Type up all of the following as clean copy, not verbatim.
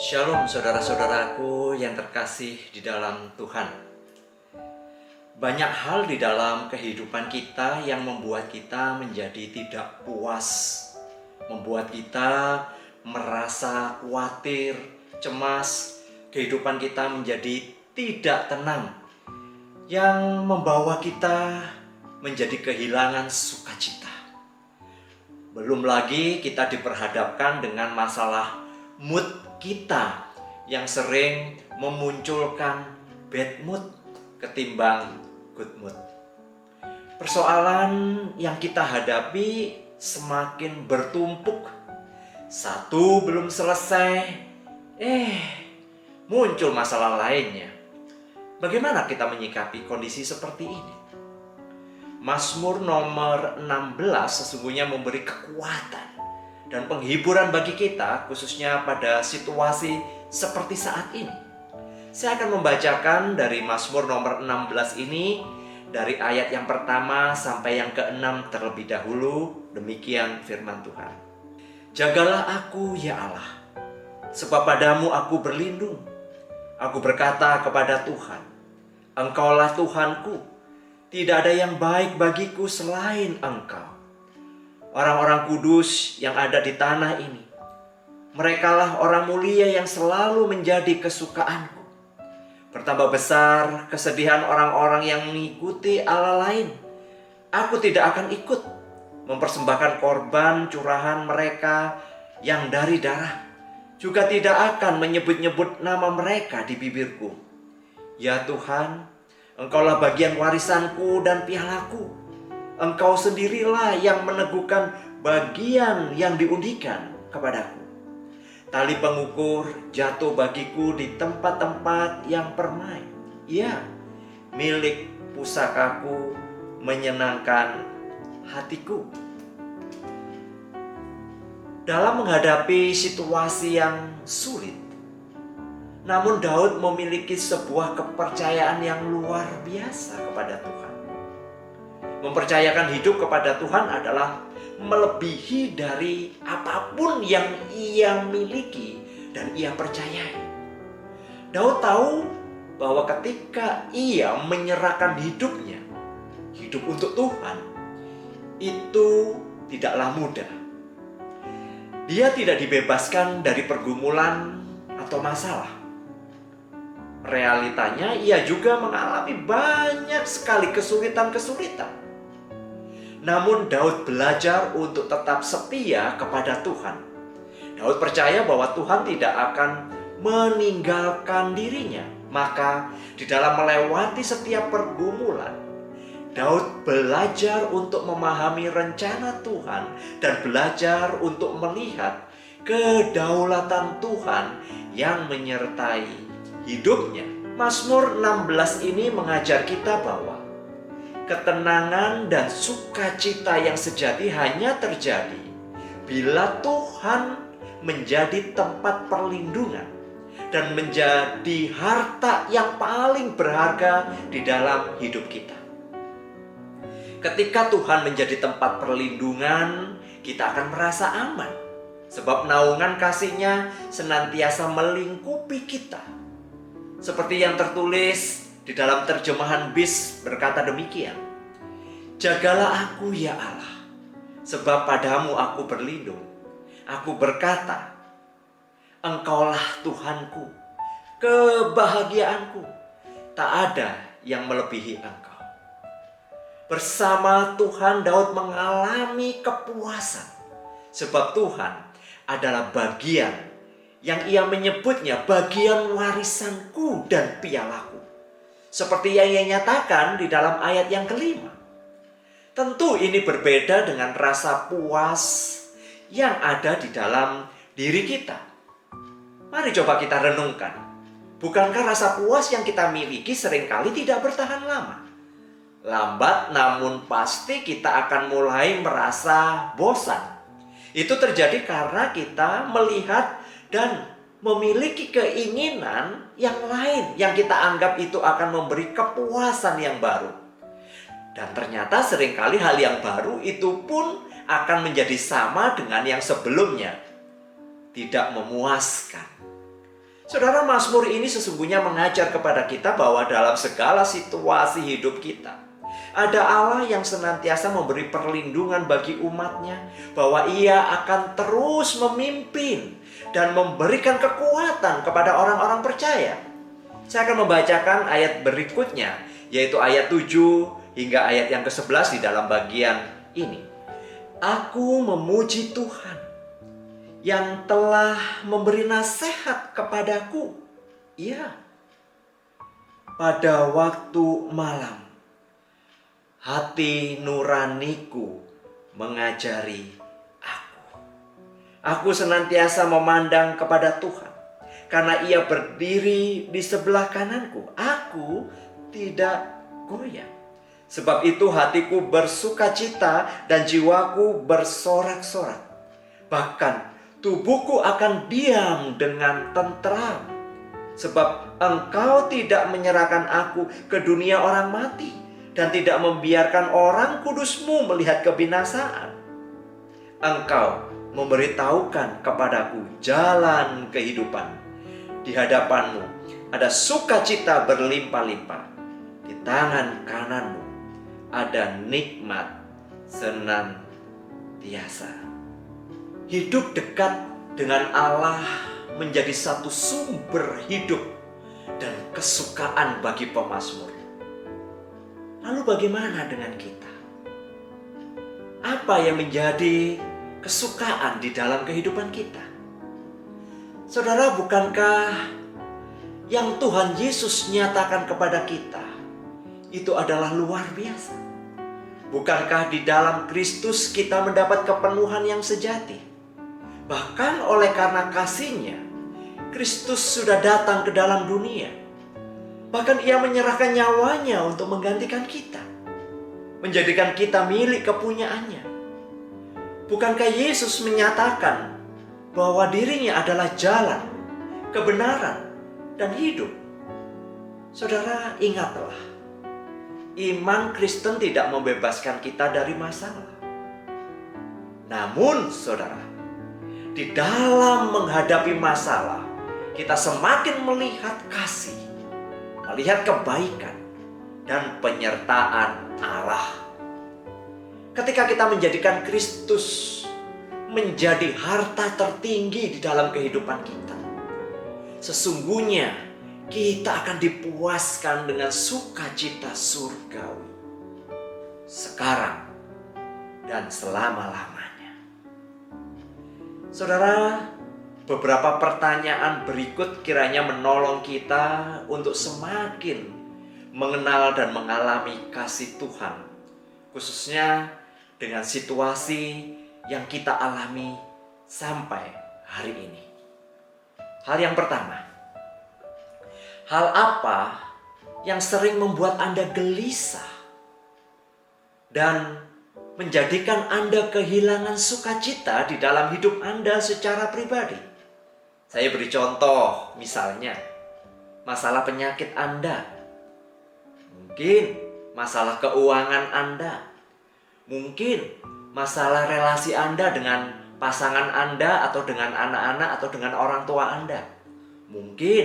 Shalom saudara-saudaraku yang terkasih di dalam Tuhan. Banyak hal di dalam kehidupan kita yang membuat kita menjadi tidak puas, membuat kita merasa khawatir, cemas, kehidupan kita menjadi tidak tenang, yang membawa kita menjadi kehilangan sukacita. Belum lagi kita diperhadapkan dengan masalah mood kita yang sering memunculkan bad mood ketimbang good mood. Persoalan yang kita hadapi semakin bertumpuk. Satu belum selesai, muncul masalah lainnya. Bagaimana kita menyikapi kondisi seperti ini? Mazmur nomor 16 sesungguhnya memberi kekuatan dan penghiburan bagi kita, khususnya pada situasi seperti saat ini. Saya akan membacakan dari Mazmur nomor 16 ini, dari ayat yang pertama sampai yang ke-6 terlebih dahulu. Demikian firman Tuhan. Jagalah aku ya Allah, sebab padamu aku berlindung. Aku berkata kepada Tuhan, Engkaulah Tuhanku, tidak ada yang baik bagiku selain Engkau. Orang-orang kudus yang ada di tanah ini, merekalah orang mulia yang selalu menjadi kesukaanku. Bertambah besar kesedihan orang-orang yang mengikuti Allah lain. Aku tidak akan ikut mempersembahkan korban curahan mereka yang dari darah, juga tidak akan menyebut-nyebut nama mereka di bibirku. Ya Tuhan, Engkaulah bagian warisanku dan pialaku. Engkau sendirilah yang meneguhkan bagian yang diundikan kepadaku. Tali pengukur jatuh bagiku di tempat-tempat yang permai. Ya, milik pusakaku menyenangkan hatiku. Dalam menghadapi situasi yang sulit, namun Daud memiliki sebuah kepercayaan yang luar biasa kepada Tuhan. Mempercayakan hidup kepada Tuhan adalah melebihi dari apapun yang ia miliki dan ia percayai. Daud tahu bahwa ketika ia menyerahkan hidupnya, hidup untuk Tuhan, itu tidaklah mudah. Dia tidak dibebaskan dari pergumulan atau masalah. Realitanya ia juga mengalami banyak sekali kesulitan-kesulitan. Namun Daud belajar untuk tetap setia kepada Tuhan. Daud percaya bahwa Tuhan tidak akan meninggalkan dirinya. Maka di dalam melewati setiap pergumulan, Daud belajar untuk memahami rencana Tuhan dan belajar untuk melihat kedaulatan Tuhan yang menyertai hidupnya. Mazmur 16 ini mengajar kita bahwa ketenangan dan sukacita yang sejati hanya terjadi bila Tuhan menjadi tempat perlindungan dan menjadi harta yang paling berharga di dalam hidup kita. Ketika Tuhan menjadi tempat perlindungan, kita akan merasa aman, sebab naungan kasih-Nya senantiasa melingkupi kita. Seperti yang tertulis di dalam terjemahan BIS berkata demikian. Jagalah aku ya Allah, sebab padamu aku berlindung. Aku berkata, Engkaulah Tuhanku, kebahagiaanku. Tak ada yang melebihi Engkau. Bersama Tuhan Daud mengalami kepuasan, sebab Tuhan adalah bagian yang ia menyebutnya bagian warisanku dan pialaku. Seperti yang ia nyatakan di dalam ayat yang kelima. Tentu ini berbeda dengan rasa puas yang ada di dalam diri kita. Mari coba kita renungkan. Bukankah rasa puas yang kita miliki seringkali tidak bertahan lama? Lambat namun pasti kita akan mulai merasa bosan. Itu terjadi karena kita melihat dan memiliki keinginan yang lain yang kita anggap itu akan memberi kepuasan yang baru. Dan ternyata seringkali hal yang baru itu pun akan menjadi sama dengan yang sebelumnya. Tidak memuaskan. Saudara, Mazmur ini sesungguhnya mengajar kepada kita bahwa dalam segala situasi hidup kita, ada Allah yang senantiasa memberi perlindungan bagi umatnya, bahwa ia akan terus memimpin dan memberikan kekuatan kepada orang-orang percaya. Saya akan membacakan ayat berikutnya, yaitu ayat 7 hingga ayat yang ke-11 di dalam bagian ini. Aku memuji Tuhan yang telah memberi nasihat kepadaku. Ya, pada waktu malam, hati nuraniku mengajari aku. Aku senantiasa memandang kepada Tuhan, karena ia berdiri di sebelah kananku. Aku tidak goyah. Sebab itu hatiku bersukacita dan jiwaku bersorak-sorak. Bahkan tubuhku akan diam dengan tentram, sebab Engkau tidak menyerahkan aku ke dunia orang mati, dan tidak membiarkan orang kudus-Mu melihat kebinasaan. Engkau memberitahukan kepadaku jalan kehidupan. Di hadapan-Mu ada sukacita berlimpah-limpah. Di tangan kanan-Mu ada nikmat senantiasa. Hidup dekat dengan Allah menjadi satu sumber hidup dan kesukaan bagi pemazmur. Lalu bagaimana dengan kita? Apa yang menjadi kesukaan di dalam kehidupan kita? Saudara, bukankah yang Tuhan Yesus nyatakan kepada kita itu adalah luar biasa? Bukankah di dalam Kristus kita mendapat kepenuhan yang sejati? Bahkan oleh karena kasih-Nya, Kristus sudah datang ke dalam dunia. Bahkan ia menyerahkan nyawanya untuk menggantikan kita, menjadikan kita milik kepunyaannya. Bukankah Yesus menyatakan bahwa dirinya adalah jalan, kebenaran, dan hidup? Saudara, ingatlah, iman Kristen tidak membebaskan kita dari masalah. Namun, saudara, di dalam menghadapi masalah, kita semakin melihat kasih, melihat kebaikan, dan penyertaan Allah. Ketika kita menjadikan Kristus menjadi harta tertinggi di dalam kehidupan kita, sesungguhnya kita akan dipuaskan dengan sukacita surgawi sekarang dan selama-lamanya. Saudara, beberapa pertanyaan berikut kiranya menolong kita untuk semakin mengenal dan mengalami kasih Tuhan, khususnya dengan situasi yang kita alami sampai hari ini. Hal yang pertama, hal apa yang sering membuat Anda gelisah dan menjadikan Anda kehilangan sukacita di dalam hidup Anda secara pribadi? Saya beri contoh, misalnya masalah penyakit Anda, mungkin masalah keuangan Anda, mungkin masalah relasi Anda dengan pasangan Anda atau dengan anak-anak atau dengan orang tua Anda. Mungkin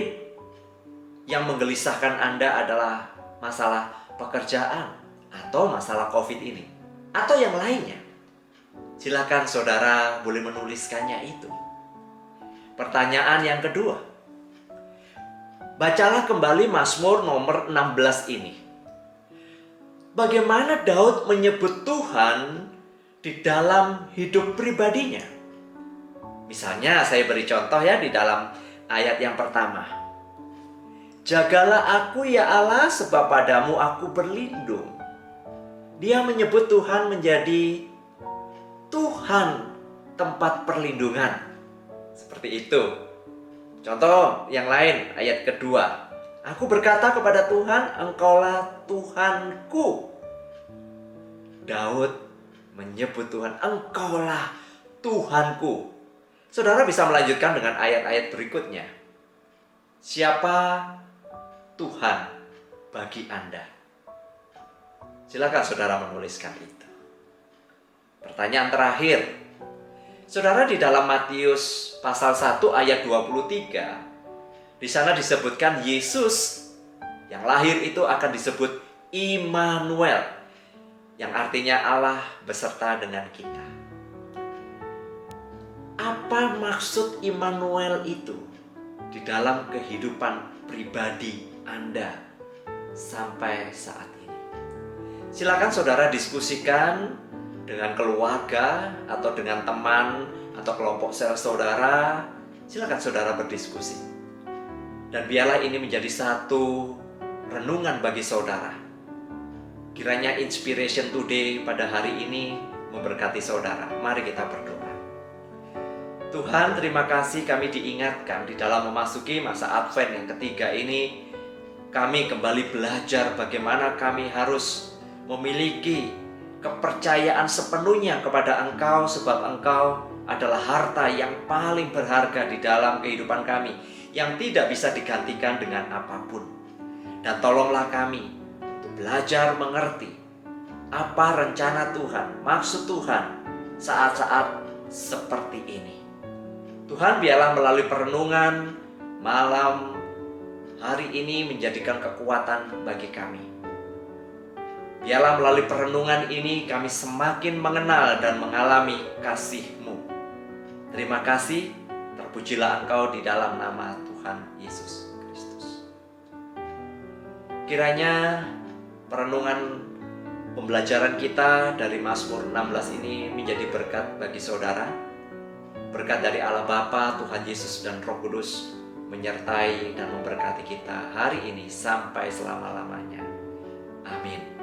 yang menggelisahkan Anda adalah masalah pekerjaan atau masalah COVID ini, atau yang lainnya. Silakan saudara boleh menuliskannya itu. Pertanyaan yang kedua, bacalah kembali Mazmur nomor 16 ini. Bagaimana Daud menyebut Tuhan di dalam hidup pribadinya? Misalnya saya beri contoh ya di dalam ayat yang pertama. Jagalah aku ya Allah, sebab padamu aku berlindung. Dia menyebut Tuhan menjadi Tuhan tempat perlindungan. Seperti itu. Contoh yang lain, ayat kedua. Aku berkata kepada Tuhan, Engkaulah Tuhanku. Daud menyebut Tuhan, Engkaulah Tuhanku. Saudara bisa melanjutkan dengan ayat-ayat berikutnya. Siapa Tuhan bagi Anda? Silakan saudara menuliskan itu. Pertanyaan terakhir. Saudara, di dalam Matius pasal 1 ayat 23, Di sana disebutkan Yesus yang lahir itu akan disebut Immanuel, yang artinya Allah beserta dengan kita. Apa maksud Immanuel itu di dalam kehidupan pribadi Anda sampai saat ini? Silakan saudara diskusikan dengan keluarga atau dengan teman atau kelompok sel saudara. Silakan saudara berdiskusi. Dan biarlah ini menjadi satu renungan bagi saudara. Kiranya Inspiration Today pada hari ini memberkati saudara. Mari kita berdoa. Tuhan, terima kasih kami diingatkan di dalam memasuki masa Advent yang ketiga ini. Kami kembali belajar bagaimana kami harus memiliki kepercayaan sepenuhnya kepada Engkau, sebab Engkau adalah harta yang paling berharga di dalam kehidupan kami, yang tidak bisa digantikan dengan apapun. Dan tolonglah kami untuk belajar mengerti apa rencana Tuhan, maksud Tuhan saat-saat seperti ini. Tuhan, biarlah melalui perenungan malam hari ini menjadikan kekuatan bagi kami. Biarlah melalui perenungan ini kami semakin mengenal dan mengalami kasih-Mu. Terima kasih, terpujilah Engkau di dalam nama Tuhan Yesus Kristus. Kiranya perenungan pembelajaran kita dari Mazmur 16 ini menjadi berkat bagi saudara. Berkat dari Allah Bapa, Tuhan Yesus dan Roh Kudus menyertai dan memberkati kita hari ini sampai selama-lamanya. Amin.